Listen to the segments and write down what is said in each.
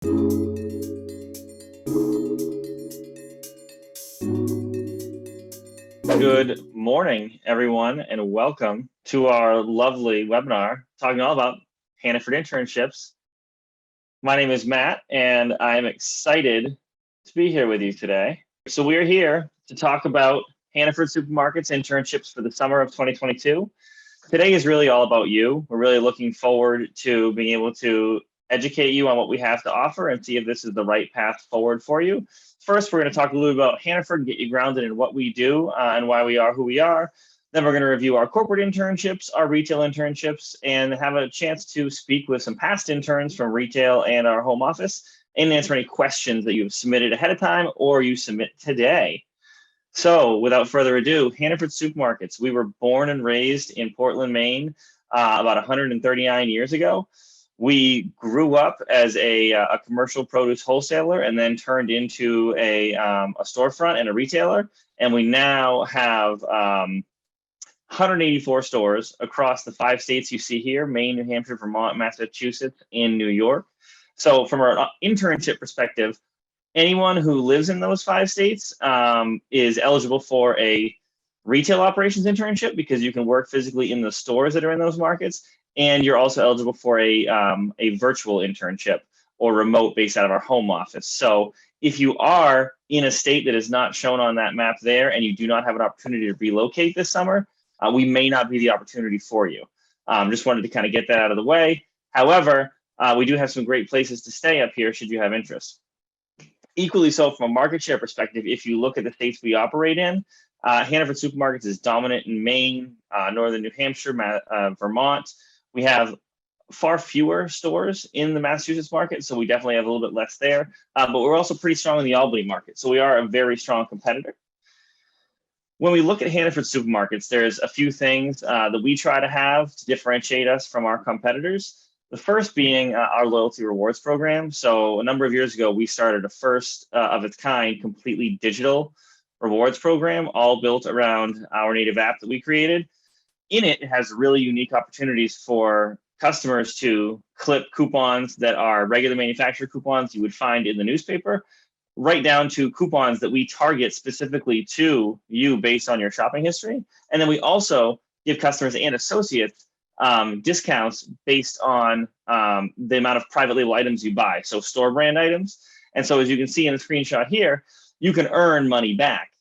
Good morning, everyone, and welcome to our lovely webinar talking all about Hannaford internships. My name is Matt, and I'm excited to be here with you today. So we're here to talk about Hannaford Supermarket's internships for the summer of 2022. Today is really all about you. We're really looking forward to being able to educate you on what we have to offer and see if this is the right path forward for you. First, we're going to talk a little bit about Hannaford, get you grounded in what we do and why we are who we are. Then we're going to review our corporate internships, our retail internships, and have a chance to speak with some past interns from retail and our home office and answer any questions that you've submitted ahead of time or you submit today. So without further ado, Hannaford Supermarkets. We were born and raised in Portland, Maine, about 139 years ago. We grew up as a commercial produce wholesaler and then turned into a storefront and a retailer. And we now have 184 stores across the 5 states you see here: Maine, New Hampshire, Vermont, Massachusetts, and New York. So from our internship perspective, anyone who lives in those 5 states is eligible for a retail operations internship because you can work physically in the stores that are in those markets. And you're also eligible for a virtual internship or remote based out of our home office. So if you are in a state that is not shown on that map there and you do not have an opportunity to relocate this summer, we may not be the opportunity for you. Just wanted to kind of get that out of the way. However, we do have some great places to stay up here should you have interest. Equally so from a market share perspective, if you look at the states we operate in, Hannaford Supermarkets is dominant in Maine, northern New Hampshire, Vermont. We have far fewer stores in the Massachusetts market, so we definitely have a little bit less there. But we're also pretty strong in the Albany market, so we are a very strong competitor. When we look at Hannaford Supermarkets, there's a few things that we try to have to differentiate us from our competitors. The first being our loyalty rewards program. So a number of years ago, we started a first of its kind, completely digital rewards program, all built around our native app that we created. In it, it has really unique opportunities for customers to clip coupons that are regular manufacturer coupons you would find in the newspaper, right down to coupons that we target specifically to you based on your shopping history. And then we also give customers and associates discounts based on the amount of private label items you buy, so store brand items. And so as you can see in the screenshot here, you can earn money back.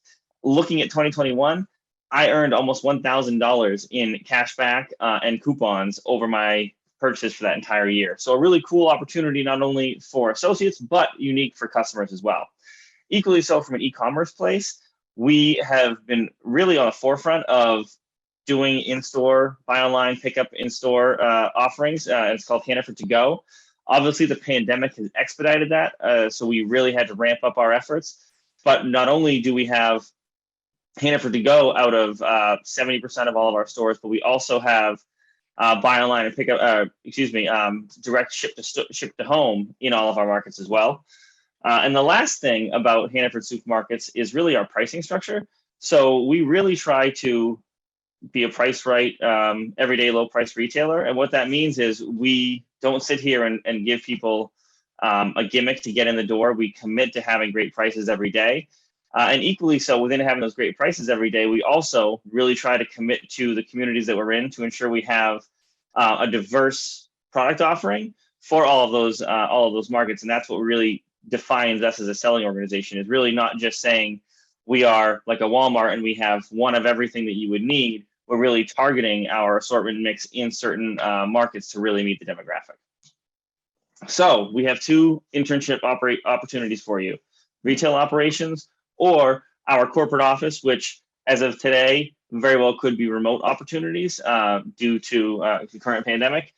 Looking at 2021, I earned almost $1,000 in cash back and coupons over my purchases for that entire year. So a really cool opportunity, not only for associates, but unique for customers as well. Equally so from an e-commerce place, we have been really on the forefront of doing in-store, buy online, pick up in-store offerings. It's called Hannaford to Go. Obviously, the pandemic has expedited that, so we really had to ramp up our efforts. But not only do we have Hannaford to Go out of 70% of all of our stores, but we also have buy online and pick up, direct ship to home in all of our markets as well. And the last thing about Hannaford Supermarkets is really our pricing structure. So we really try to be a price right, everyday low price retailer. And what that means is we don't sit here and give people a gimmick to get in the door. We commit to having great prices every day. And equally so, within having those great prices every day, we also really try to commit to the communities that we're in to ensure we have a diverse product offering for all of those markets. And that's what really defines us as a selling organization, is really not just saying we are like a Walmart and we have one of everything that you would need. We're really targeting our assortment mix in certain markets to really meet the demographic. So we have 2 internship opportunities for you: retail operations or our corporate office, which as of today, very well could be remote opportunities due to the current pandemic.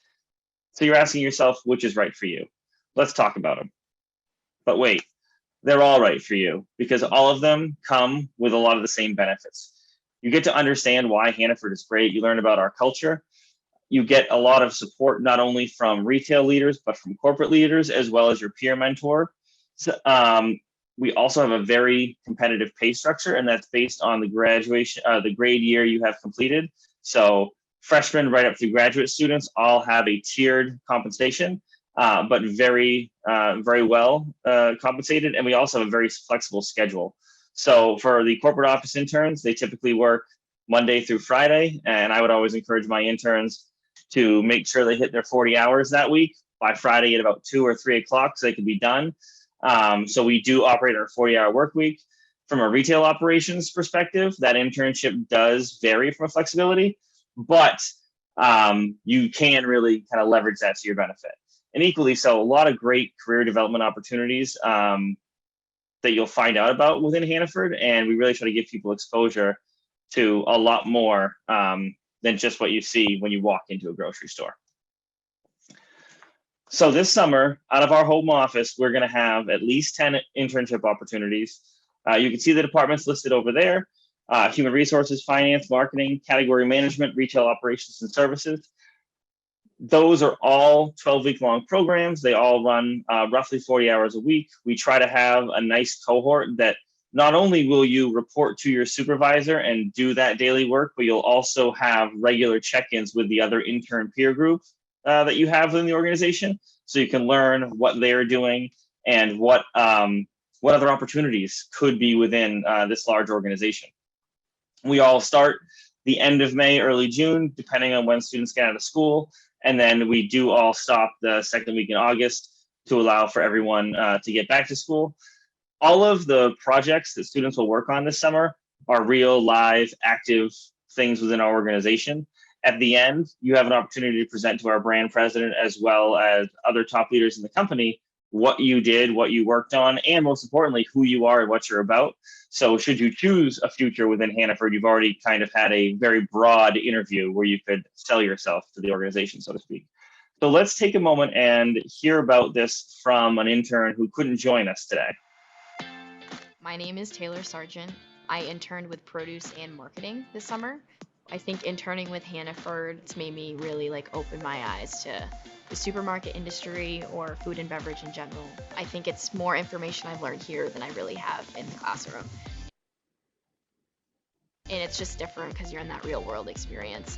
So you're asking yourself, which is right for you? Let's talk about them. But wait, they're all right for you because all of them come with a lot of the same benefits. You get to understand why Hannaford is great. You learn about our culture. You get a lot of support, not only from retail leaders, but from corporate leaders, as well as your peer mentor. So, we also have a very competitive pay structure, and that's based on the graduation, the grade year you have completed. So freshmen right up through graduate students all have a tiered compensation. but very, very well compensated. And we also have a very flexible schedule. So for the corporate office interns, they typically work Monday through Friday. And I would always encourage my interns to make sure they hit their 40 hours that week by Friday at about 2 or 3 o'clock so they can be done. So we do operate our 40-hour work week. From a retail operations perspective, that internship does vary from a flexibility, but you can really kind of leverage that to your benefit. And equally so, a lot of great career development opportunities that you'll find out about within Hannaford. And we really try to give people exposure to a lot more than just what you see when you walk into a grocery store. So this summer, out of our home office, we're going to have at least 10 internship opportunities. You can see the departments listed over there: human resources, finance, marketing, category management, retail operations and services. Those are all 12-week-long programs. They all run roughly 40 hours a week. We try to have a nice cohort that not only will you report to your supervisor and do that daily work, but you'll also have regular check-ins with the other intern peer group that you have within the organization, so you can learn what they're doing and what other opportunities could be within this large organization. We all start the end of May, early June, depending on when students get out of school. And then we do all stop the second week in August to allow for everyone to get back to school. All of the projects that students will work on this summer are real, live, active things within our organization. At the end, you have an opportunity to present to our brand president as well as other top leaders in the company what you did, what you worked on, and most importantly, who you are and what you're about. So should you choose a future within Hannaford, you've already kind of had a very broad interview where you could sell yourself to the organization, so to speak. So let's take a moment and hear about this from an intern who couldn't join us today. My name is Taylor Sargent. I interned with produce and marketing this summer. I think interning with Hannaford, it's made me really open my eyes to the supermarket industry or food and beverage in general. I think it's more information I've learned here than I really have in the classroom. And it's just different because you're in that real world experience.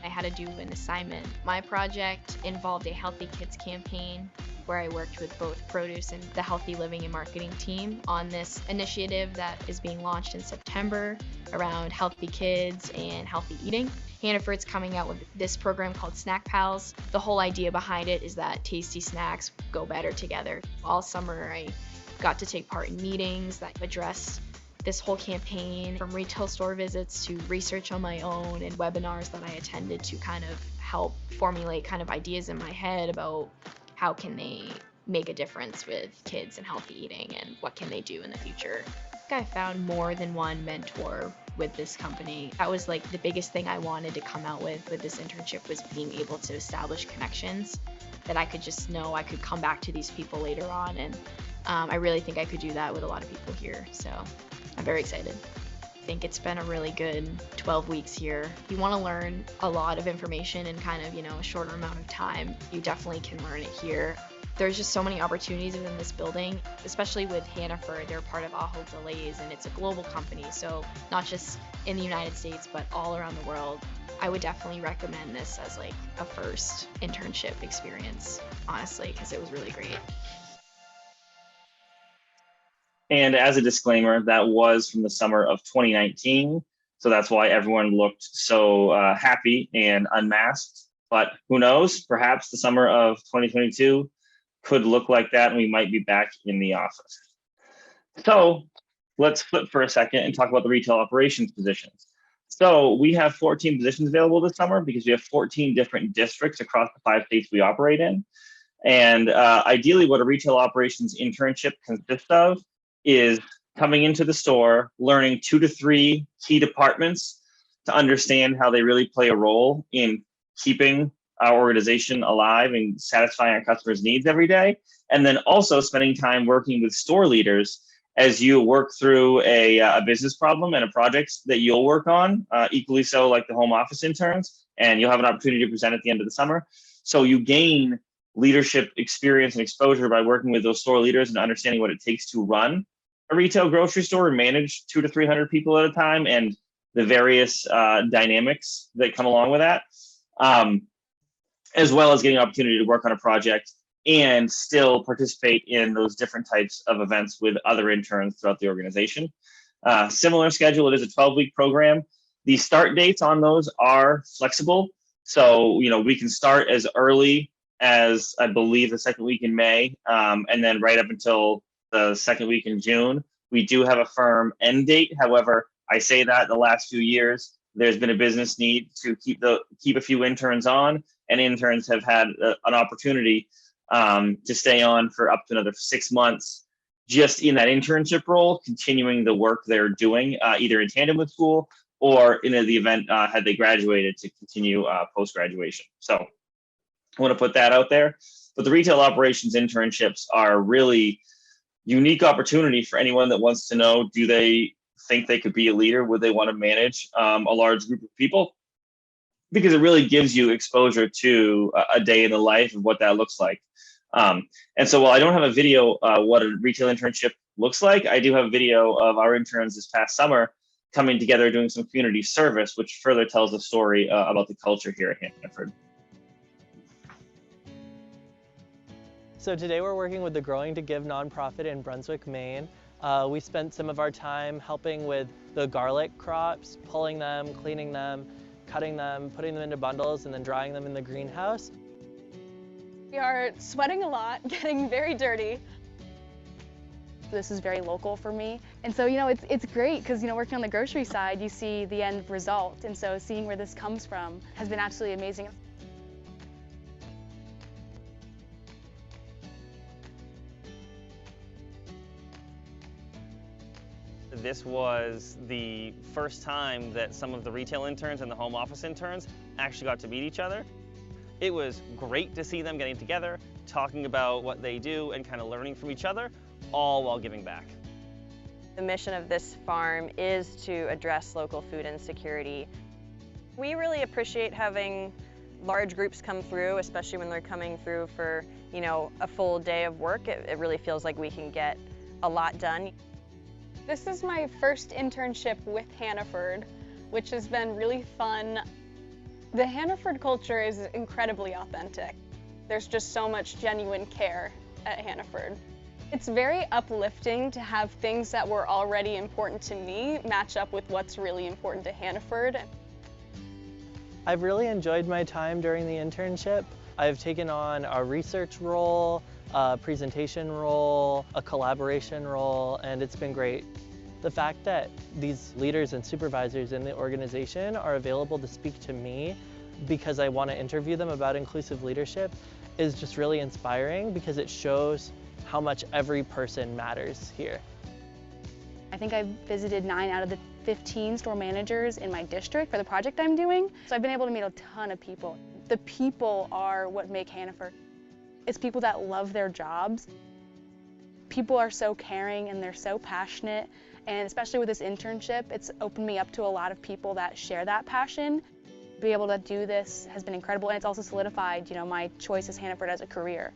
I had to do an assignment. My project involved a Healthy Kids campaign where I worked with both produce and the Healthy Living and Marketing team on this initiative that is being launched in September around healthy kids and healthy eating. Hannaford's coming out with this program called Snack Pals. The whole idea behind it is that tasty snacks go better together. All summer I got to take part in meetings that addressed this whole campaign, from retail store visits to research on my own and webinars that I attended to kind of help formulate kind of ideas in my head about how can they make a difference with kids and healthy eating and what can they do in the future. I found more than one mentor with this company. That was the biggest thing I wanted to come out with this internship, was being able to establish connections that I could just know I could come back to these people later on. And I really think I could do that with a lot of people here. So I'm very excited. I think it's been a really good 12 weeks here. If you want to learn a lot of information in kind of, a shorter amount of time, you definitely can learn it here. There's just so many opportunities within this building, especially with Hannaford. They're part of Ahold Delhaize, and it's a global company, so not just in the United States, but all around the world. I would definitely recommend this as a first internship experience, honestly, because it was really great. And as a disclaimer, that was from the summer of 2019. So that's why everyone looked so happy and unmasked. But who knows, perhaps the summer of 2022 could look like that and we might be back in the office. So let's flip for a second and talk about the retail operations positions. So we have 14 positions available this summer because we have 14 different districts across the 5 states we operate in. And ideally what a retail operations internship consists of is coming into the store, learning 2 to 3 key departments to understand how they really play a role in keeping our organization alive and satisfying our customers' needs every day. And then also spending time working with store leaders as you work through a business problem and a project that you'll work on, equally so like the home office interns, and you'll have an opportunity to present at the end of the summer. So you gain leadership experience and exposure by working with those store leaders and understanding what it takes to run a retail grocery store and manage 200 to 300 people at a time and the various dynamics that come along with that, as well as getting an opportunity to work on a project and still participate in those different types of events with other interns throughout the organization. Similar schedule, it is a 12-week program. The start dates on those are flexible. So, we can start as early as, I believe, the second week in May, and then right up until the second week in June. We do have a firm end date. However, I say that the last few years, there's been a business need to keep a few interns on, and interns have had an opportunity to stay on for up to another 6 months, just in that internship role, continuing the work they're doing, either in tandem with school or in the event had they graduated to continue post-graduation. So I want to put that out there. But the retail operations internships are a really unique opportunity for anyone that wants to know, do they think they could be a leader? Would they want to manage a large group of people? Because it really gives you exposure to a day in the life of what that looks like. And so while I don't have a video what a retail internship looks like, I do have a video of our interns this past summer coming together doing some community service, which further tells the story about the culture here at Hannaford. So today we're working with the Growing to Give nonprofit in Brunswick, Maine. We spent some of our time helping with the garlic crops, pulling them, cleaning them, cutting them, putting them into bundles, and then drying them in the greenhouse. We are sweating a lot, getting very dirty. This is very local for me. And so, it's great because, working on the grocery side, you see the end result. And so seeing where this comes from has been absolutely amazing. This was the first time that some of the retail interns and the home office interns actually got to meet each other. It was great to see them getting together, talking about what they do and kind of learning from each other, all while giving back. The mission of this farm is to address local food insecurity. We really appreciate having large groups come through, especially when they're coming through for, a full day of work. It really feels like we can get a lot done. This is my first internship with Hannaford, which has been really fun. The Hannaford culture is incredibly authentic. There's just so much genuine care at Hannaford. It's very uplifting to have things that were already important to me match up with what's really important to Hannaford. I've really enjoyed my time during the internship. I've taken on a research role, a presentation role, a collaboration role, and it's been great. The fact that these leaders and supervisors in the organization are available to speak to me because I want to interview them about inclusive leadership is just really inspiring because it shows how much every person matters here. I think I've visited 9 out of the 15 store managers in my district for the project I'm doing. So I've been able to meet a ton of people. The people are what make Hannaford. It's people that love their jobs. People are so caring and they're so passionate. And especially with this internship, it's opened me up to a lot of people that share that passion. Being able to do this has been incredible, and it's also solidified, my choice as Hannaford as a career.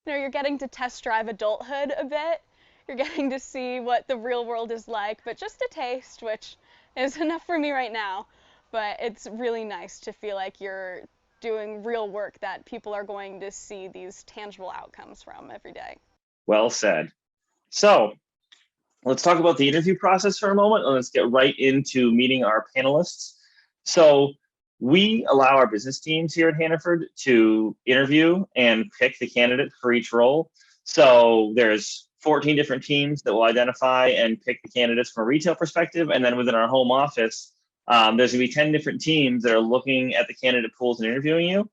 You're getting to test drive adulthood a bit. You're getting to see what the real world is like, but just a taste, which is enough for me right now. But it's really nice to feel like you're doing real work that people are going to see these tangible outcomes from every day. Well said. So let's talk about the interview process for a moment, and let's get right into meeting our panelists. So we allow our business teams here at Hannaford to interview and pick the candidate for each role. So there's 14 different teams that will identify and pick the candidates from a retail perspective. And then within our home office, there's gonna be 10 different teams that are looking at the candidate pools and interviewing you.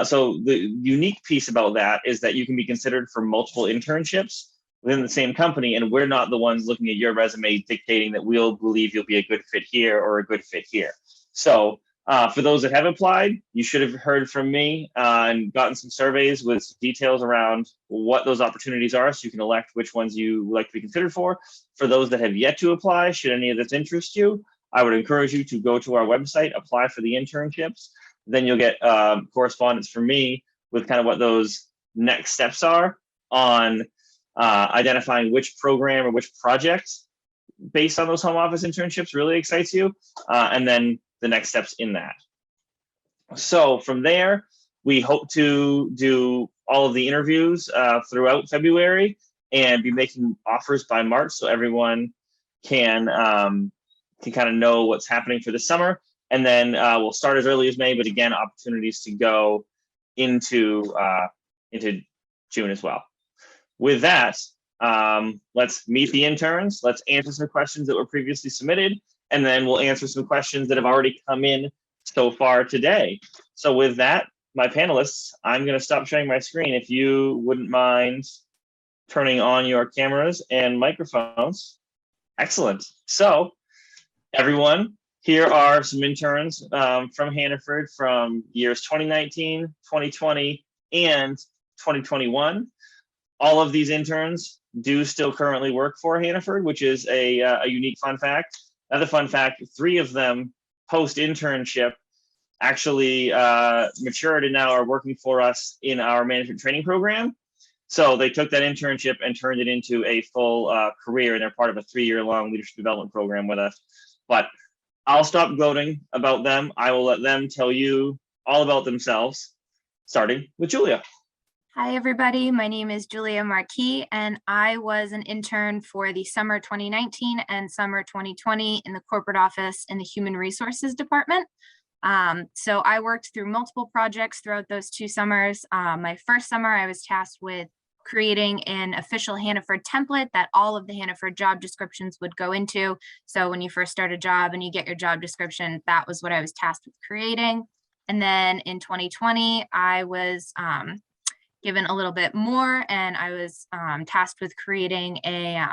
So the unique piece about that is that you can be considered for multiple internships within the same company, and we're not the ones looking at your resume dictating that we'll believe you'll be a good fit here or a good fit here. So for those that have applied, you should have heard from me and gotten some surveys with some details around what those opportunities are, so you can elect which ones you would like to be considered for. For those that have yet to apply, should any of this interest you, I would encourage you to go to our website, apply for the internships. Then you'll get correspondence from me with kind of what those next steps are on identifying which program or which project based on those home office internships really excites you, and then the next steps in that. So from there, we hope to do all of the interviews throughout February and be making offers by March, so everyone can kind of know what's happening for the summer. And then we'll start as early as May, but again, opportunities to go into June as well. With that, let's meet the interns. Let's answer some questions that were previously submitted, and then we'll answer some questions that have already come in so far today. So with that, my panelists, I'm going to stop sharing my screen. If you wouldn't mind turning on your cameras and microphones. Excellent. So everyone, here are some interns from Hannaford from years 2019, 2020, and 2021. All of these interns do still currently work for Hannaford, which is a unique fun fact. Another fun fact, 3 of them post-internship actually matured and now are working for us in our management training program. So they took that internship and turned it into a full career, and they're part of a 3-year-long leadership development program with us. But I'll stop gloating about them. I will let them tell you all about themselves, starting with Julia. Hi, everybody. My name is Julia Marquis, and I was an intern for the summer 2019 and summer 2020 in the corporate office in the Human Resources Department. So I worked through multiple projects throughout those 2 summers. My first summer, I was tasked with creating an official Hannaford template that all of the Hannaford job descriptions would go into. So when you first start a job and you get your job description, that was what I was tasked with creating. And then in 2020, I was given a little bit more, and I was tasked with creating a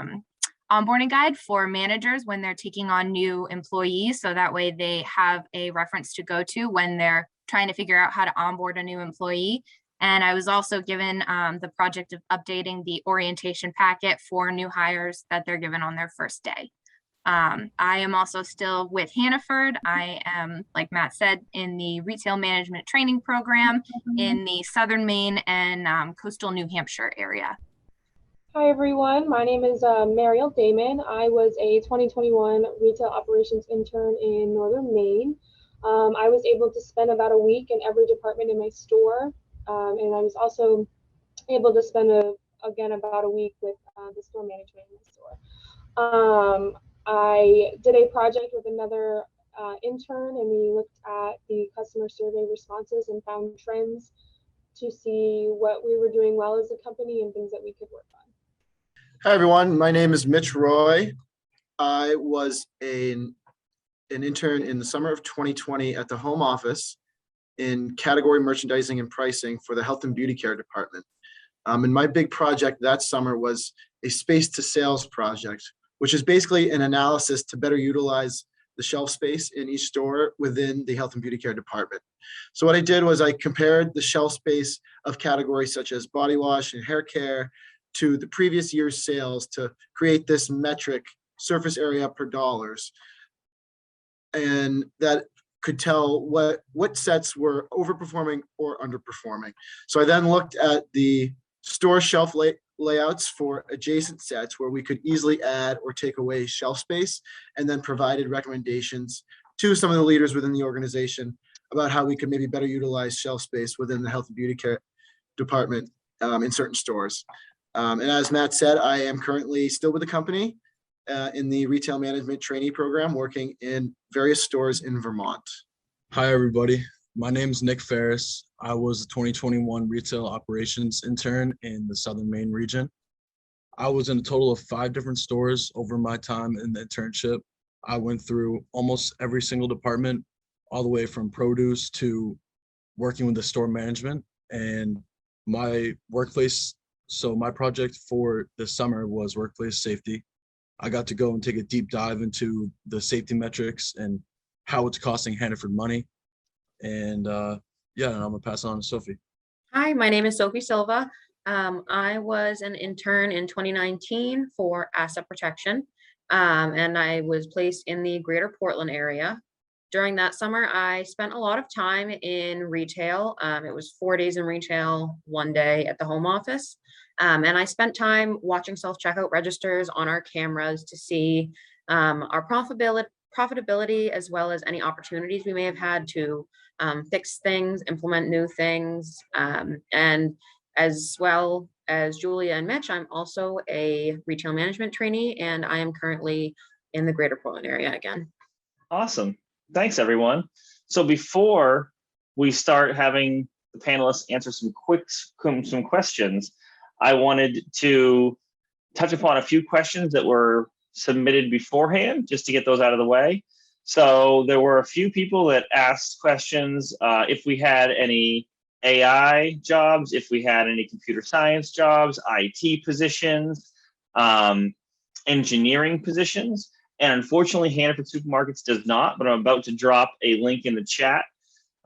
onboarding guide for managers when they're taking on new employees. So that way they have a reference to go to when they're trying to figure out how to onboard a new employee. And I was also given the project of updating the orientation packet for new hires that they're given on their first day. I am also still with Hannaford. I am, like Matt said, in the retail management training program in the Southern Maine and coastal New Hampshire area. Hi everyone, my name is MARIEL Damon. I was a 2021 retail operations intern in Northern Maine. I was able to spend about a week in every department in my store. And I was also able to spend again about a week with the store management in the store. I did a project with another intern, and we looked at the customer survey responses and found trends to see what we were doing well as a company and things that we could work on. Hi everyone, my name is Mitch Roy. I was an intern in the summer of 2020 at the home office in category merchandising and pricing for the health and beauty care department. And my big project that summer was a space to sales project, which is basically an analysis to better utilize the shelf space in each store within the health and beauty care department. So what I did was I compared the shelf space of categories such as body wash and hair care to the previous year's sales to create this metric, surface area per dollars. And that could tell what sets were overperforming or underperforming. So I then looked at the store shelf layouts for adjacent sets where we could easily add or take away shelf space, and then provided recommendations to some of the leaders within the organization about how we could maybe better utilize shelf space within the health and beauty care department in certain stores. And as Matt said, I am currently still with the company in the retail management trainee program, working in various stores in Vermont. Hi, everybody. My name is Nick Ferris. I was a 2021 retail operations intern in the Southern Maine region. I was in a total of 5 different stores over my time in the internship. I went through almost every single department, all the way from produce to working with the store management. And my workplace, so my project for this summer was workplace safety. I got to go and take a deep dive into the safety metrics and how it's costing Hannaford money. And yeah, and I'm gonna pass it on to Sophie. Hi, my name is Sophie Silva. I was an intern in 2019 for asset protection, and I was placed in the greater Portland area. During that summer, I spent a lot of time in retail. It was 4 days in retail, 1 day at the home office. And I spent time watching self-checkout registers on our cameras to see our profitability as well as any opportunities we may have had to fix things, implement new things, and as well as Julia and Mitch, I'm also a retail management trainee, and I am currently in the greater Portland area again. Awesome. Thanks, everyone. So before we start having the panelists answer some questions, I wanted to touch upon a few questions that were submitted beforehand, just to get those out of the way. So there were a few people that asked questions if we had any AI jobs, if we had any computer science jobs, IT positions, engineering positions. And unfortunately, Hannaford Supermarkets does not, but I'm about to drop a link in the chat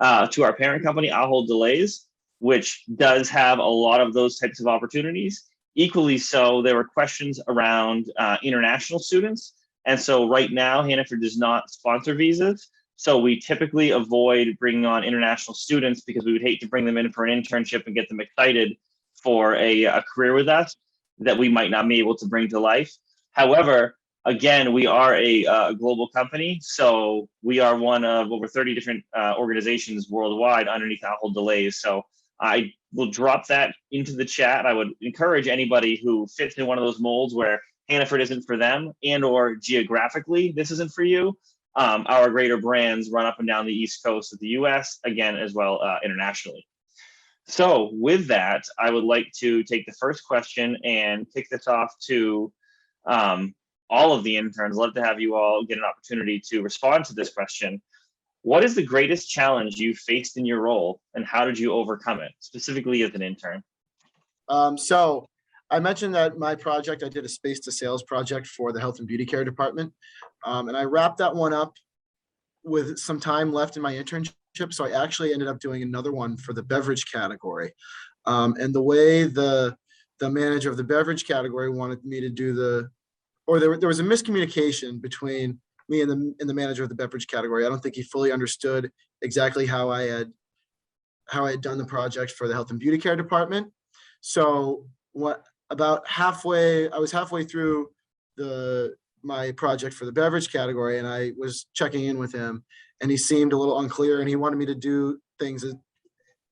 to our parent company, Ahold Delhaize, which does have a lot of those types of opportunities. Equally so, there were questions around international students. And so right now, Hannaford does not sponsor visas. So we typically avoid bringing on international students because we would hate to bring them in for an internship and get them excited for a career with us that we might not be able to bring to life. However, again, we are a global company. So we are one of over 30 different organizations worldwide underneath Ahold Delhaize. So I will drop that into the chat. I would encourage anybody who fits in one of those molds where Hannaford isn't for them and or geographically this isn't for you. Our greater brands run up and down the East Coast of the US, again, as well internationally. So with that, I would like to take the first question and kick this off to all of the interns. I'd love to have you all get an opportunity to respond to this question. What is the greatest challenge you faced in your role and how did you overcome it, specifically as an intern? So I mentioned that my project, I did a space to sales project for the health and beauty care department. And I wrapped that one up with some time left in my internship. So I actually ended up doing another one for the beverage category. And the way the manager of the beverage category wanted me to do there was a miscommunication between me and the manager of the beverage category. I don't think he fully understood exactly how I had done the project for the health and beauty care department. So I was halfway through my project for the beverage category, and I was checking in with him, and he seemed a little unclear, and he wanted me to do things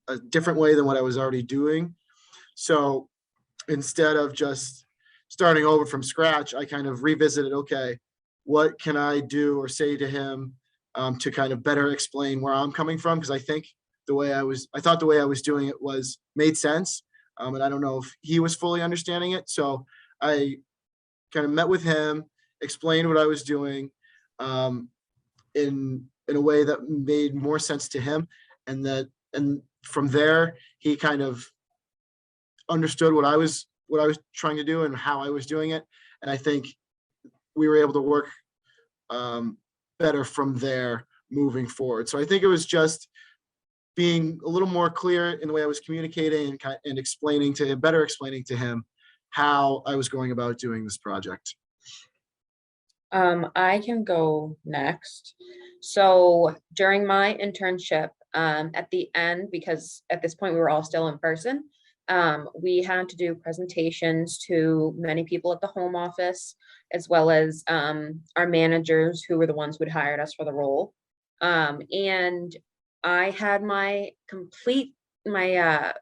a different way than what I was already doing. So instead of just starting over from scratch, I kind of revisited, okay, what can I do or say to him to kind of better explain where I'm coming from? Because I think I thought the way I was doing it made sense. And I don't know if he was fully understanding it. So I kind of met with him, explained what I was doing in a way that made more sense to him. And from there, he kind of understood what I was trying to do and how I was doing it. And I think we were able to work better from there moving forward. So I think it was just being a little more clear in the way I was communicating and explaining to him how I was going about doing this project. I can go next. So during my internship, at the end, because at this point we were all still in person, we had to do presentations to many people at the home office, as well as our managers who were the ones who had hired us for the role. And I had my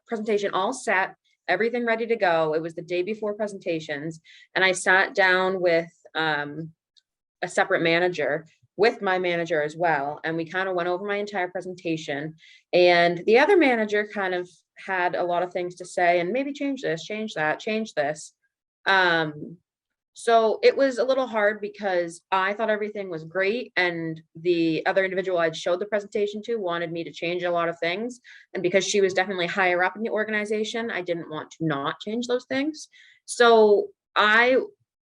presentation all set, everything ready to go. It was the day before presentations, and I sat down with a separate manager, with my manager as well, and we kind of went over my entire presentation. And the other manager kind of had a lot of things to say, and maybe change this, change that, change this. So it was a little hard because I thought everything was great, and the other individual I'd showed the presentation to wanted me to change a lot of things. And because she was definitely higher up in the organization, I didn't want to not change those things. So I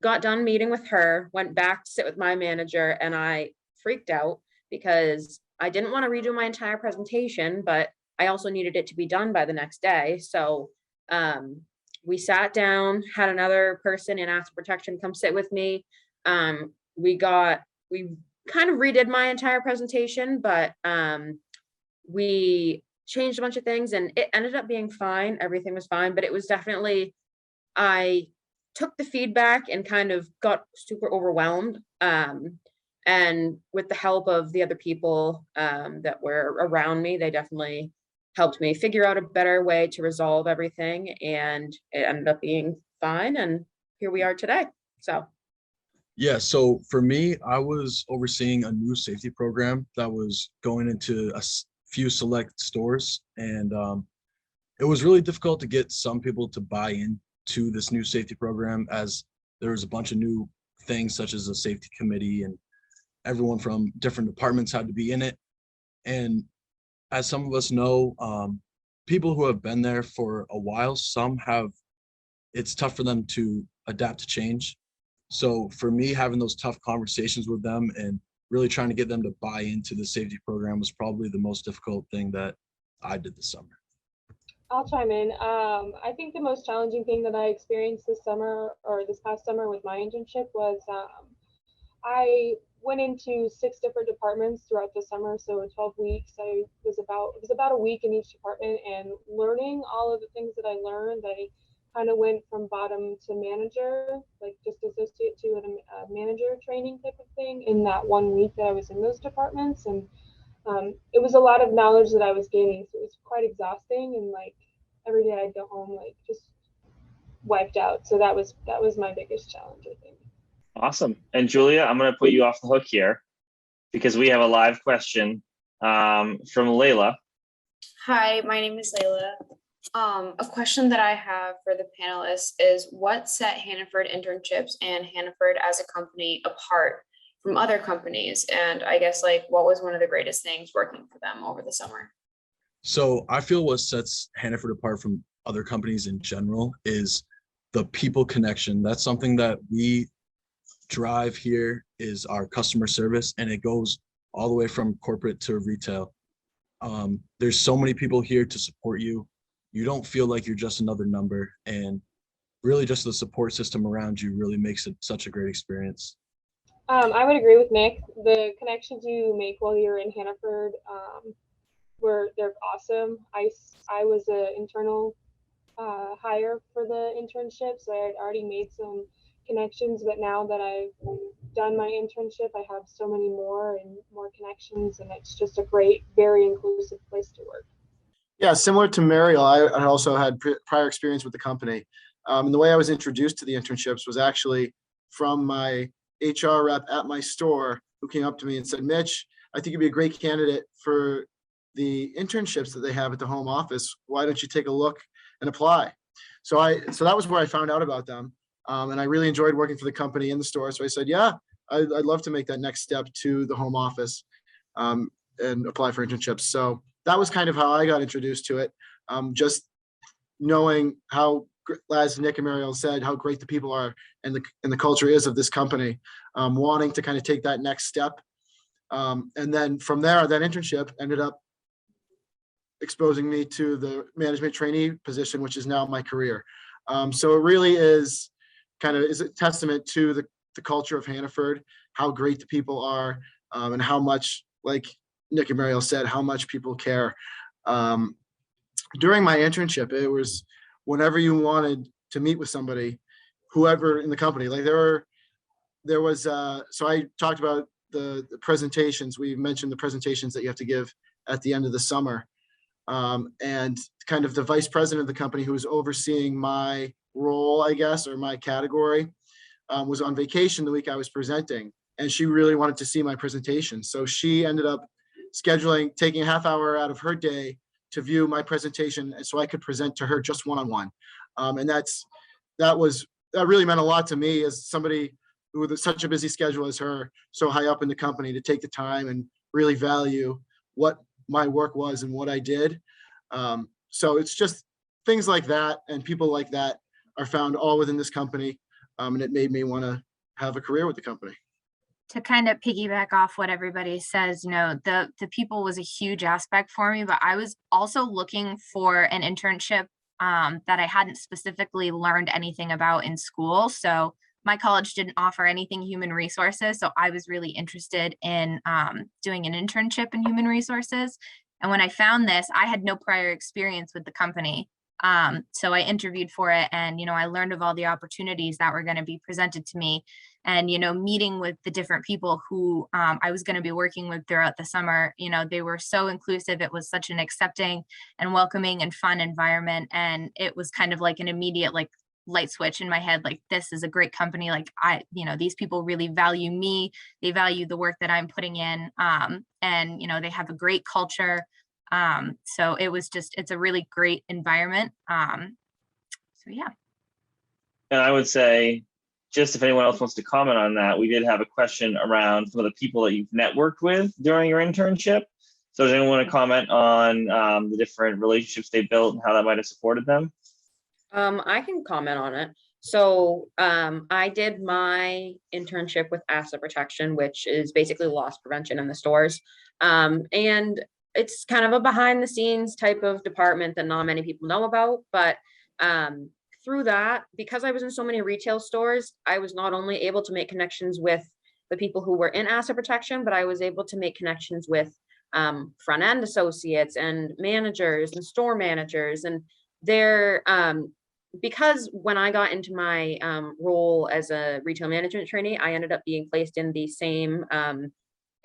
got done meeting with her, went back to sit with my manager, and I freaked out because I didn't want to redo my entire presentation, but I also needed it to be done by the next day. So we sat down, had another person in asset protection come sit with me. We kind of redid my entire presentation, but we changed a bunch of things, and it ended up being fine. Everything was fine, but it was definitely, I took the feedback and kind of got super overwhelmed. And with the help of the other people that were around me, they definitely helped me figure out a better way to resolve everything. And it ended up being fine. And here we are today. So. Yeah, so for me, I was overseeing a new safety program that was going into a few select stores. And it was really difficult to get some people to buy into this new safety program, as there was a bunch of new things such as a safety committee, and everyone from different departments had to be in it. And as some of us know, people who have been there for a while, it's tough for them to adapt to change. So for me, having those tough conversations with them and really trying to get them to buy into the safety program was probably the most difficult thing that I did this summer. I'll chime in. I think the most challenging thing that I experienced this summer, or this past summer with my internship, was I went into 6 different departments throughout the summer. So in 12 weeks, it was about a week in each department, and learning all of the things that I learned. I kind of went from bottom to manager, like just associate to a manager training type of thing in that 1 week that I was in those departments. And it was a lot of knowledge that I was gaining. So it was quite exhausting, and like every day I'd go home like just wiped out. So that was my biggest challenge, I think. Awesome. And Julia, I'm going to put you off the hook here because we have a live question from Layla. Hi, my name is Layla. A question that I have for the panelists is, what set Hannaford Internships and Hannaford as a company apart from other companies? And I guess, like, what was one of the greatest things working for them over the summer? So I feel what sets Hannaford apart from other companies in general is the people connection. That's something that we drive here, is our customer service, and it goes all the way from corporate to retail. There's so many people here to support you. You don't feel like you're just another number, and really just the support system around you really makes it such a great experience. I would agree with Nick. The connections you make while you're in Hannaford, they're awesome. I was an internal hire for the internship, so I had already made some connections, but now that I've done my internship, I have so many more and more connections, and it's just a great, very inclusive place to work. Yeah, similar to Mariel, I also had prior experience with the company. And the way I was introduced to the internships was actually from my HR rep at my store, who came up to me and said, Mitch, I think you'd be a great candidate for the internships that they have at the home office. Why don't you take a look and apply? So that was where I found out about them. And I really enjoyed working for the company in the store. So I said, yeah, I'd love to make that next step to the home office and apply for internships. So that was kind of how I got introduced to it. Just knowing how, as Nick and Mariel said, how great the people are and the culture is of this company, wanting to kind of take that next step. And then from there, that internship ended up exposing me to the management trainee position, which is now my career. So it really is a testament to the culture of Hannaford, how great the people are, and how much, like Nick and Mariel said, how much people care. During my internship, it was whenever you wanted to meet with somebody, whoever in the company, like there was, so I talked about the presentations. We mentioned the presentations that you have to give at the end of the summer. And kind of the vice president of the company, who was overseeing my role, I guess, or my category, was on vacation the week I was presenting, and she really wanted to see my presentation. So she ended up taking a half hour out of her day to view my presentation, so I could present to her just one-on-one. And that really meant a lot to me as somebody who with such a busy schedule as her, so high up in the company, to take the time and really value what my work was and what I did. So it's just things like that and people like that are found all within this company. And it made me want to have a career with the company. To kind of piggyback off what everybody says, the people was a huge aspect for me, but I was also looking for an internship that I hadn't specifically learned anything about in school. So my college didn't offer anything human resources. So I was really interested in doing an internship in human resources. And when I found this, I had no prior experience with the company. So I interviewed for it, and, I learned of all the opportunities that were going to be presented to me. and, meeting with the different people who I was going to be working with throughout the summer. They were so inclusive. It was such an accepting and welcoming and fun environment. And it was kind of like an immediate light switch in my head, like, this is a great company. Like, these people really value me. They value the work that I'm putting in. And, they have a great culture. So it's a really great environment. So yeah. And I would say, just if anyone else wants to comment on that, we did have a question around some of the people that you've networked with during your internship. So does anyone want to comment on the different relationships they built and how that might have supported them? I can comment on it. So I did my internship with asset protection, which is basically loss prevention in the stores. And it's kind of a behind the scenes type of department that not many people know about, but through that, because I was in so many retail stores, I was not only able to make connections with the people who were in asset protection, but I was able to make connections with front end associates and managers and store managers. And they're because when I got into my role as a retail management trainee, I ended up being placed in the same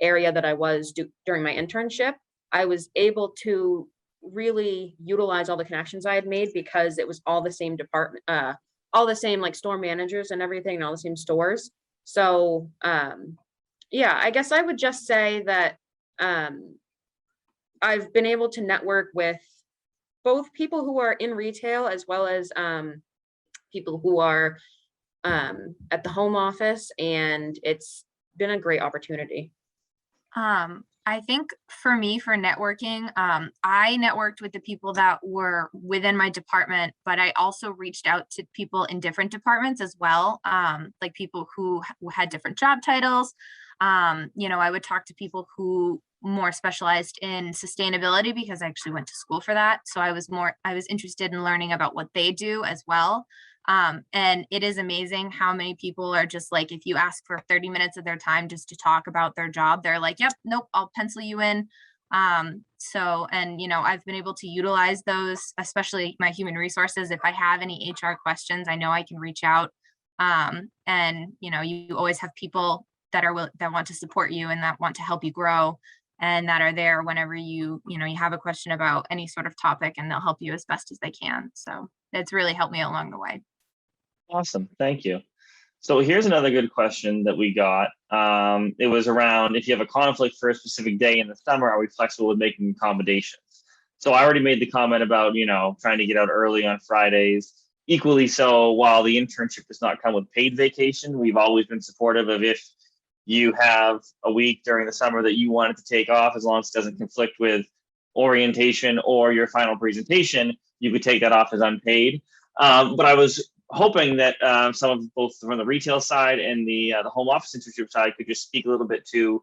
area that I was during my internship. I was able to really utilize all the connections I had made because it was all the same department, all the same like store managers and everything, and all the same stores. So yeah, I guess I would just say that I've been able to network with both people who are in retail as well as people who are at the home office, and it's been a great opportunity. I think for me, for networking, I networked with the people that were within my department, but I also reached out to people in different departments as well, like people who had different job titles. I would talk to people who more specialized in sustainability because I actually went to school for that. So I was interested in learning about what they do as well. And it is amazing how many people are just like, if you ask for 30 minutes of their time just to talk about their job, they're like, yep, nope, I'll pencil you in. I've been able to utilize those, especially my human resources. If I have any HR questions, I know I can reach out. You always have people that want to support you and that want to help you grow, and that are there whenever you have a question about any sort of topic, and they'll help you as best as they can. So it's really helped me along the way. Awesome, thank you. So here's another good question that we got. It was around, if you have a conflict for a specific day in the summer, are we flexible with making accommodations? So I already made the comment about, trying to get out early on Fridays. Equally so, while the internship does not come with paid vacation, we've always been supportive of if you have a week during the summer that you wanted to take off, as long as it doesn't conflict with orientation or your final presentation, you could take that off as unpaid. But I was hoping that some of both from the retail side and the home office internship side could just speak a little bit to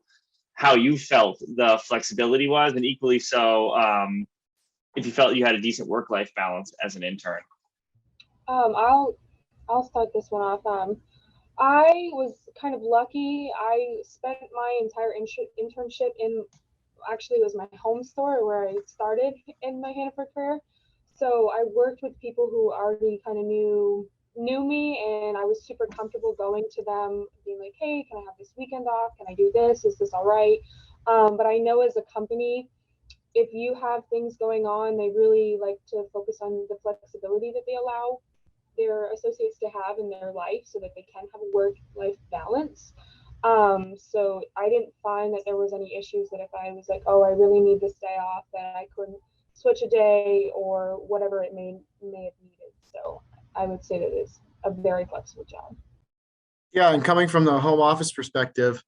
how you felt the flexibility was, and equally so, if you felt you had a decent work-life balance as an intern. I'll start this one off. I was kind of lucky. I spent my entire internship actually it was my home store where I started in my Hannaford career. So I worked with people who already kind of knew me, and I was super comfortable going to them, being like, hey, can I have this weekend off? Can I do this? Is this all right? But I know as a company, if you have things going on, they really like to focus on the flexibility that they allow their associates to have in their life so that they can have a work-life balance. So I didn't find that there was any issues that if I was like, oh, I really need this day off, that I couldn't switch a day or whatever it may have needed. So I would say that it's a very flexible job. Yeah, and coming from the home office perspective,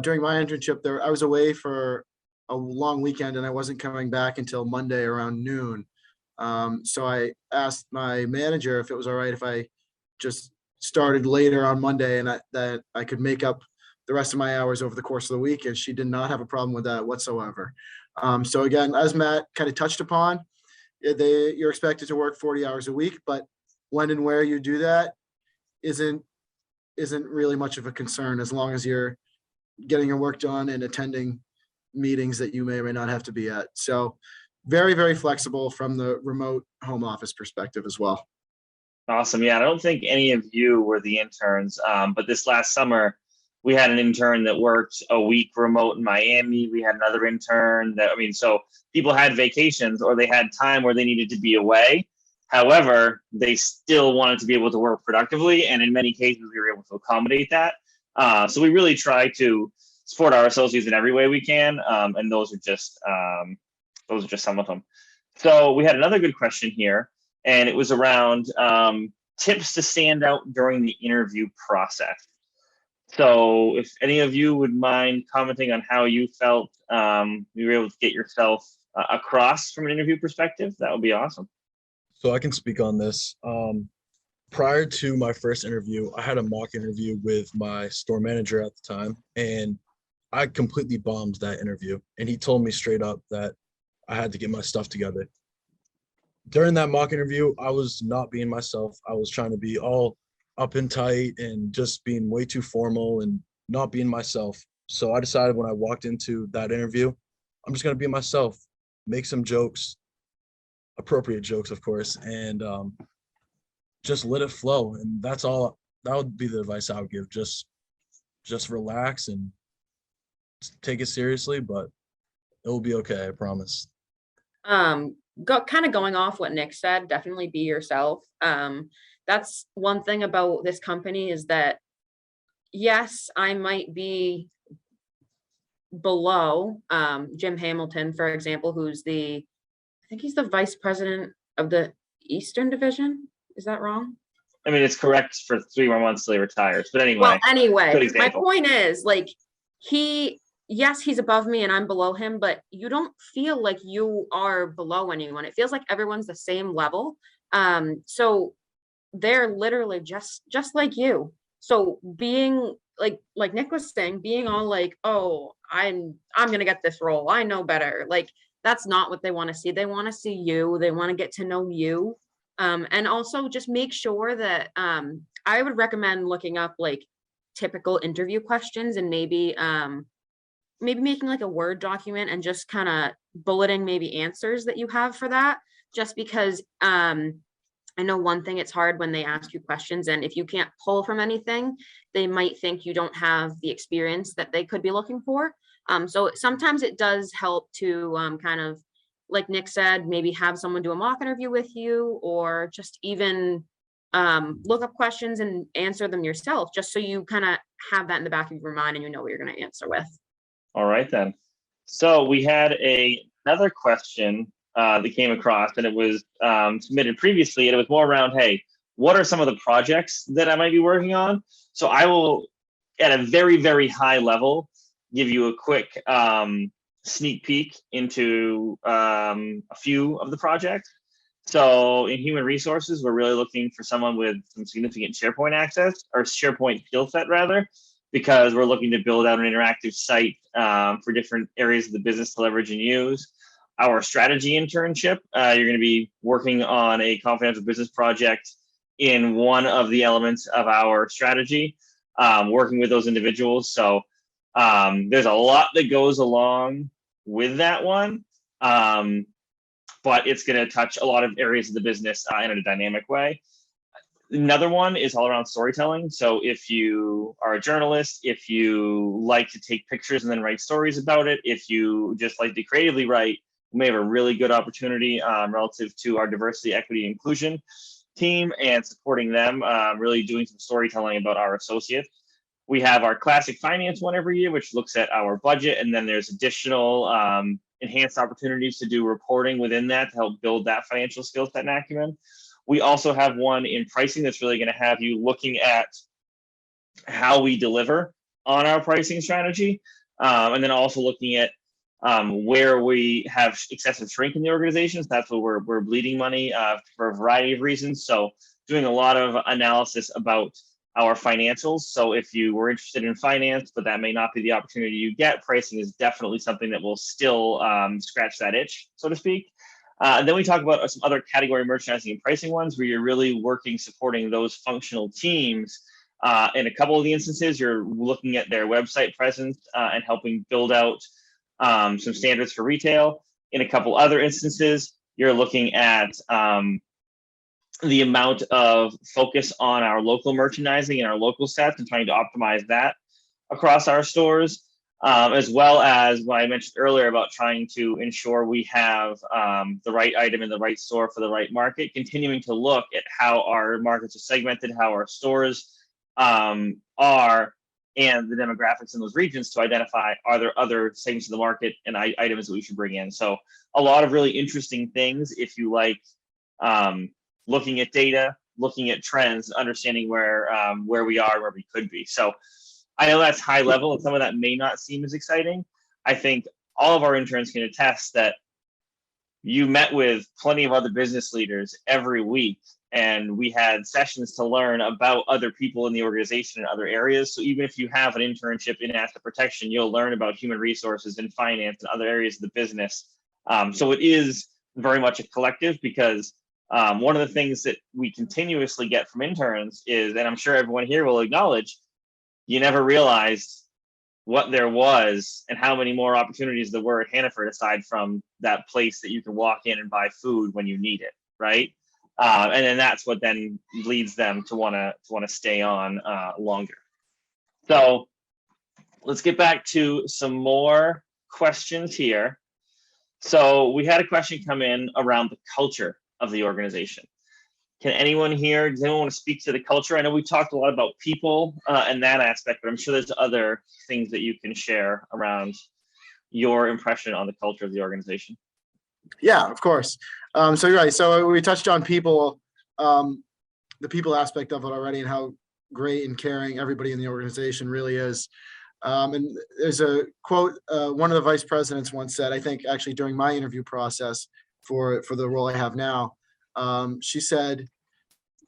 during my internship there, I was away for a long weekend and I wasn't coming back until Monday around noon. So I asked my manager if it was all right if I just started later on Monday and that I could make up the rest of my hours over the course of the week, and she did not have a problem with that whatsoever. So again, as Matt kind of touched upon, you're expected to work 40 hours a week, but when and where you do that isn't really much of a concern, as long as you're getting your work done and attending meetings that you may or may not have to be at. So very, very flexible from the remote home office perspective as well. Awesome. Yeah, I don't think any of you were the interns, but this last summer, we had an intern that worked a week remote in Miami. We had another intern that, I mean, so people had vacations or they had time where they needed to be away. However, they still wanted to be able to work productively. And in many cases, we were able to accommodate that. So we really try to support our associates in every way we can. And those are just some of them. So we had another good question here, and it was around tips to stand out during the interview process. So if any of you would mind commenting on how you felt you were able to get yourself across from an interview perspective, that would be awesome. So I can speak on this. Prior to my first interview, I had a mock interview with my store manager at the time, and I completely bombed that interview. And he told me straight up that I had to get my stuff together. During that mock interview, I was not being myself. I was trying to be all up and tight and just being way too formal and not being myself. So I decided when I walked into that interview, I'm just going to be myself, make some jokes, appropriate jokes, of course, and just let it flow. And that's all. That would be the advice I would give. Just relax and take it seriously, but it will be okay, I promise. Kind of going off what Nick said, definitely be yourself. That's one thing about this company is that, yes, I might be below Jim Hamilton, for example, who's I think he's the vice president of the Eastern Division. Is that wrong? I mean, it's correct for 3 more months till he retires. But anyway. Well, anyway, good my example. point is, like, yes, he's above me and I'm below him, but you don't feel like you are below anyone. It feels like everyone's the same level. So they're literally just like you. So being like Nick was saying, being all like, oh, I'm gonna get this role, I know better. Like, that's not what they want to see. They want to see you. They want to get to know you. And also just make sure that I would recommend looking up like typical interview questions and maybe making like a Word document and just kind of bulleting maybe answers that you have for that, just because I know one thing, it's hard when they ask you questions, and if you can't pull from anything, they might think you don't have the experience that they could be looking for. So sometimes it does help to kind of, like Nick said, maybe have someone do a mock interview with you, or just even look up questions and answer them yourself, just so you kind of have that in the back of your mind and you know what you're going to answer with. All right, then. So we had another question that came across, and it was submitted previously, and it was more around, hey, what are some of the projects that I might be working on? So I will, at a very, very high level, give you a quick sneak peek into a few of the projects. So in human resources, we're really looking for someone with some significant SharePoint access, or SharePoint skill set rather, because we're looking to build out an interactive site for different areas of the business to leverage and use. Our strategy internship, you're going to be working on a confidential business project in one of the elements of our strategy, working with those individuals. So there's a lot that goes along with that one, but it's going to touch a lot of areas of the business in a dynamic way. Another one is all around storytelling. So if you are a journalist, if you like to take pictures and then write stories about it, if you just like to creatively write, we may have a really good opportunity relative to our diversity, equity, inclusion team and supporting them, really doing some storytelling about our associates. We have our classic finance one every year, which looks at our budget, and then there's additional enhanced opportunities to do reporting within that to help build that financial skill set and acumen. We also have one in pricing that's really going to have you looking at how we deliver on our pricing strategy, and then also looking at where we have excessive shrink in the organizations. That's where we're bleeding money for a variety of reasons. So doing a lot of analysis about our financials. So if you were interested in finance, but that may not be the opportunity you get, pricing is definitely something that will still scratch that itch, so to speak. And then we talk about some other category merchandising and pricing ones where you're really working, supporting those functional teams. In a couple of the instances, you're looking at their website presence and helping build out some standards for retail. In a couple other instances, you're looking at the amount of focus on our local merchandising and our local sets and trying to optimize that across our stores, as well as what I mentioned earlier about trying to ensure we have the right item in the right store for the right market, continuing to look at how our markets are segmented, how our stores are, and the demographics in those regions to identify, are there other segments of the market and items that we should bring in. So a lot of really interesting things if you like looking at data, looking at trends, understanding where we are, where we could be. So I know that's high level, and some of that may not seem as exciting. I think all of our interns can attest that you met with plenty of other business leaders every week, and we had sessions to learn about other people in the organization in other areas. So even if you have an internship in asset protection, you'll learn about human resources and finance and other areas of the business. So it is very much a collective, because one of the things that we continuously get from interns is, and I'm sure everyone here will acknowledge, you never realized what there was and how many more opportunities there were at Hannaford, aside from that place that you can walk in and buy food when you need it, right? And then that's what then leads them to want to stay on longer. So let's get back to some more questions here. So we had a question come in around the culture of the organization. Can anyone here, does anyone want to speak to the culture? I know we talked a lot about people and that aspect, but I'm sure there's other things that you can share around your impression on the culture of the organization. Yeah, of course. So you're right. So we touched on people, the people aspect of it already, and how great and caring everybody in the organization really is. And there's a quote one of the vice presidents once said, I think actually during my interview process for the role I have now. She said,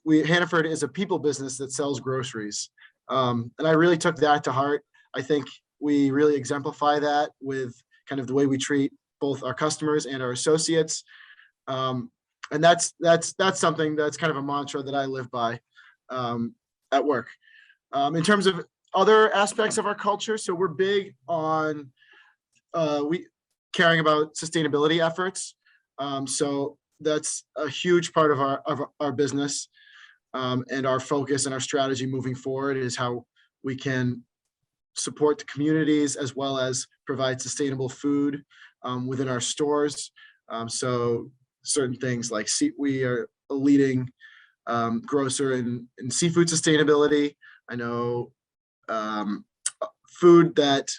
Hannaford is a people business that sells groceries. And I really took that to heart. I think we really exemplify that with kind of the way we treat both our customers and our associates. And that's something that's kind of a mantra that I live by at work. In terms of other aspects of our culture, so we're big on caring about sustainability efforts. So that's a huge part of our business, and our focus and our strategy moving forward is how we can support the communities as well as provide sustainable food within our stores. So certain things like we are a leading grocer in seafood sustainability. I know food that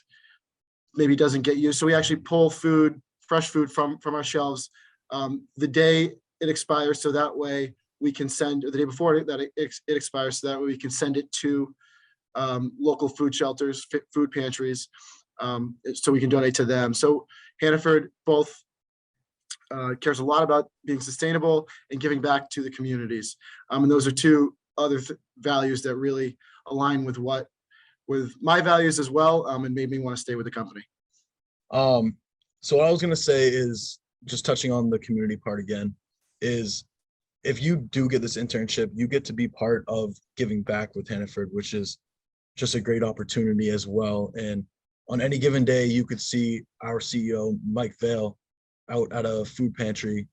maybe doesn't get used, so we actually pull fresh food from our shelves the day it expires, so that way we can send, or the day before that it expires, so that way we can send it to local food shelters, food pantries, so we can donate to them. So Hannaford both cares a lot about being sustainable and giving back to the communities. And those are two other values that really align with my values as well, and made me want to stay with the company. So what I was going to say is, just touching on the community part again, is if you do get this internship, you get to be part of giving back with Hannaford, which is just a great opportunity as well. And on any given day, you could see our CEO, Mike Vale, out at a food pantry,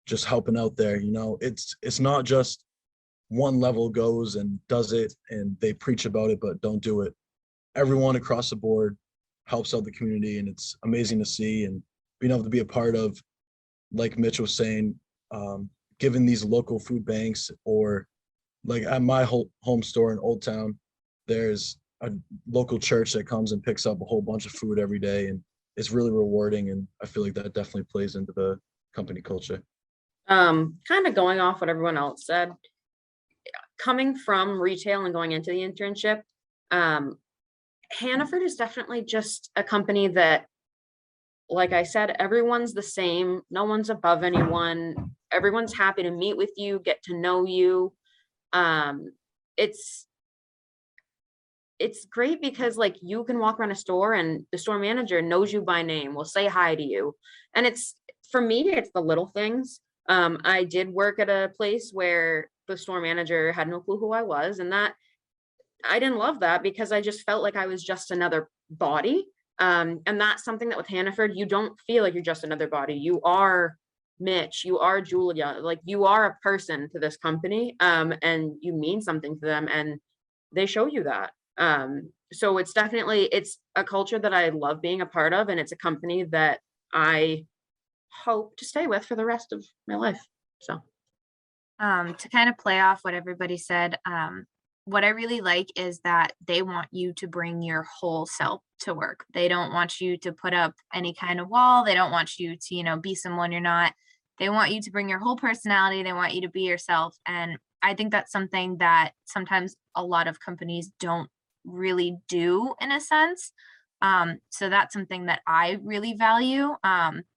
just helping out there. You know, it's not just one level goes and does it and they preach about it, but don't do it. Everyone across the board helps out the community, and it's amazing to see, and being able to be a part of, like Mitch was saying, given these local food banks, or like at my home store in Old Town, there's a local church that comes and picks up a whole bunch of food every day, and it's really rewarding, and I feel like that definitely plays into the company culture. Kind of going off what everyone else said, coming from retail and going into the internship, Hannaford is definitely just a company that, like I said, everyone's the same. No one's above anyone. Everyone's happy to meet with you, get to know you. It's great because like you can walk around a store and the store manager knows you by name, will say hi to you. And for me, it's the little things. I did work at a place where the store manager had no clue who I was, and that I didn't love that, because I just felt like I was just another body. And that's something that with Hannaford, you don't feel like you're just another body. You are Mitch, you are Julia, like you are a person to this company, and you mean something to them, and they show you that. So it's a culture that I love being a part of, and it's a company that I hope to stay with for the rest of my life. So To kind of play off what everybody said, what I really like is that they want you to bring your whole self to work. They don't want you to put up any kind of wall. They don't want you to, be someone you're not. They want you to bring your whole personality. They want you to be yourself. And I think that's something that sometimes a lot of companies don't really do in a sense. So that's something that I really value,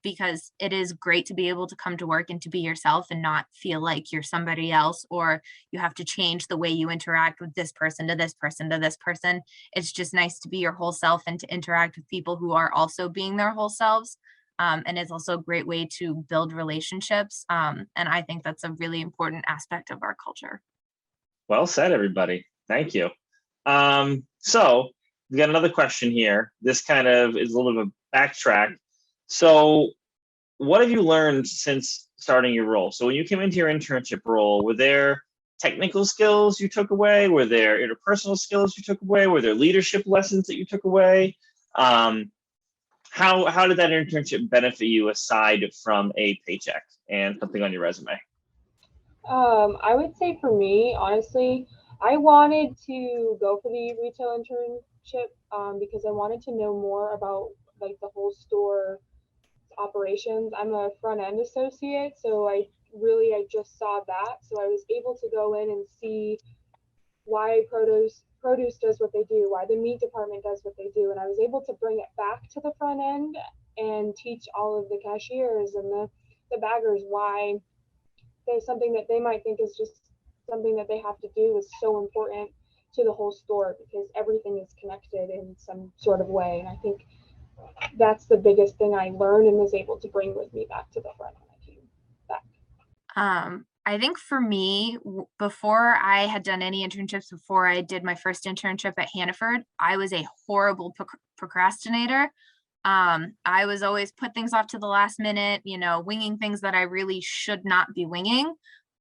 because it is great to be able to come to work and to be yourself and not feel like you're somebody else, or you have to change the way you interact with this person to this person to this person. It's just nice to be your whole self and to interact with people who are also being their whole selves. And it's also a great way to build relationships. And I think that's a really important aspect of our culture. Well said, everybody. Thank you. So we've got another question here. This kind of is a little bit of a backtrack. So what have you learned since starting your role? So when you came into your internship role, were there technical skills you took away? Were there interpersonal skills you took away? Were there leadership lessons that you took away? How did that internship benefit you aside from a paycheck and something on your resume? I would say for me, honestly, I wanted to go for the retail internship because I wanted to know more about like the whole store operations. I'm a front end associate, so I just saw that. So I was able to go in and see why produce does what they do, why the meat department does what they do, and I was able to bring it back to the front end and teach all of the cashiers and the baggers why there's something that they might think is just something that they have to do is so important to the whole store because everything is connected in some sort of way. And I think that's the biggest thing I learned and was able to bring with me back to the front when I came back. I think for me, before I had done any internships, before I did my first internship at Hannaford, I was a horrible procrastinator. I was always put things off to the last minute, winging things that I really should not be winging.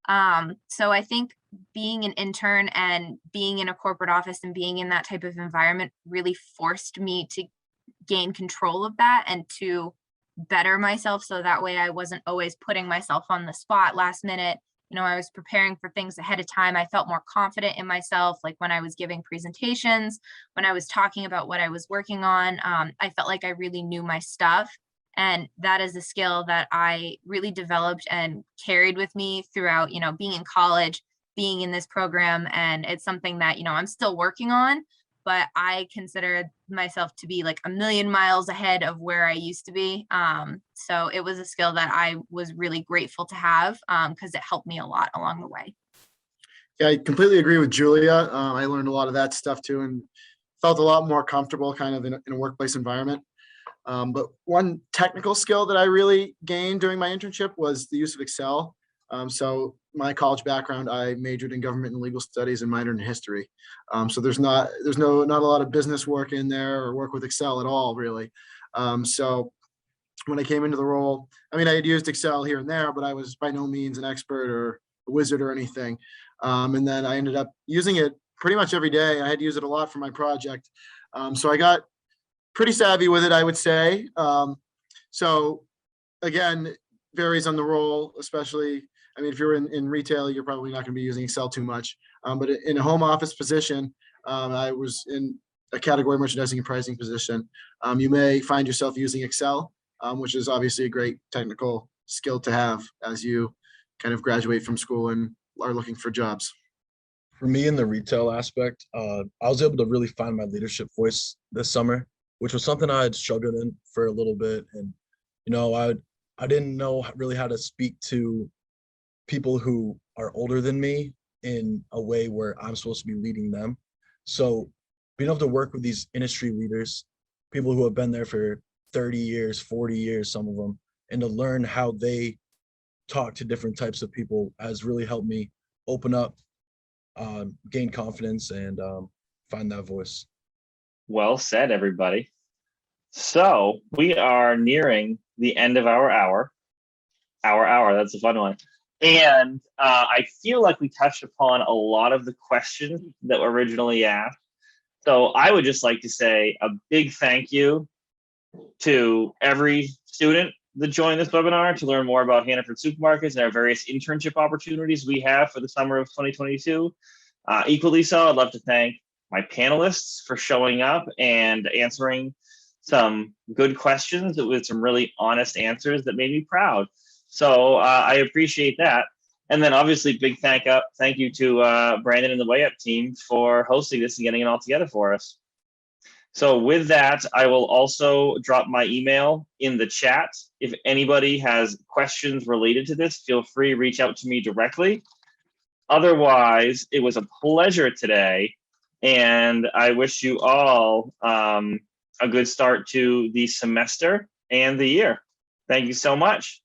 So I think being an intern and being in a corporate office and being in that type of environment really forced me to gain control of that and to better myself. So that way I wasn't always putting myself on the spot last minute. I was preparing for things ahead of time. I felt more confident in myself. Like when I was giving presentations, when I was talking about what I was working on, I felt like I really knew my stuff. And that is a skill that I really developed and carried with me throughout, being in college, being in this program. And it's something that, I'm still working on, but I consider myself to be like a million miles ahead of where I used to be. So it was a skill that I was really grateful to have because it helped me a lot along the way. Yeah, I completely agree with Julia. I learned a lot of that stuff too and felt a lot more comfortable kind of in a workplace environment. But one technical skill that I really gained during my internship was the use of Excel. So my college background, I majored in government and legal studies and minored in history. So there's not a lot of business work in there or work with Excel at all, really. So when I came into the role, I had used Excel here and there, but I was by no means an expert or a wizard or anything. And then I ended up using it pretty much every day. I had to use it a lot for my project. So I got pretty savvy with it, I would say. So again, varies on the role, especially, if you're in retail, you're probably not going to be using Excel too much. But in a home office position, I was in a category merchandising and pricing position. You may find yourself using Excel, which is obviously a great technical skill to have as you kind of graduate from school and are looking for jobs. For me in the retail aspect, I was able to really find my leadership voice this summer, which was something I had struggled in for a little bit. And, I didn't know really how to speak to people who are older than me in a way where I'm supposed to be leading them. So being able to work with these industry leaders, people who have been there for 30 years, 40 years, some of them, and to learn how they talk to different types of people has really helped me open up, gain confidence, and find that voice. Well said, everybody. So we are nearing the end of our hour. Hour. That's a fun one. And I feel like we touched upon a lot of the questions that were originally asked. So I would just like to say a big thank you to every student that joined this webinar to learn more about Hannaford Supermarkets and our various internship opportunities we have for the summer of 2022. Equally so, I'd love to thank my panelists for showing up and answering some good questions with some really honest answers that made me proud. So I appreciate that. And then obviously big thank you to Brandon and the WayUp team for hosting this and getting it all together for us. So with that, I will also drop my email in the chat. If anybody has questions related to this, feel free to reach out to me directly. Otherwise, it was a pleasure today. And I wish you all a good start to the semester and the year. Thank you so much.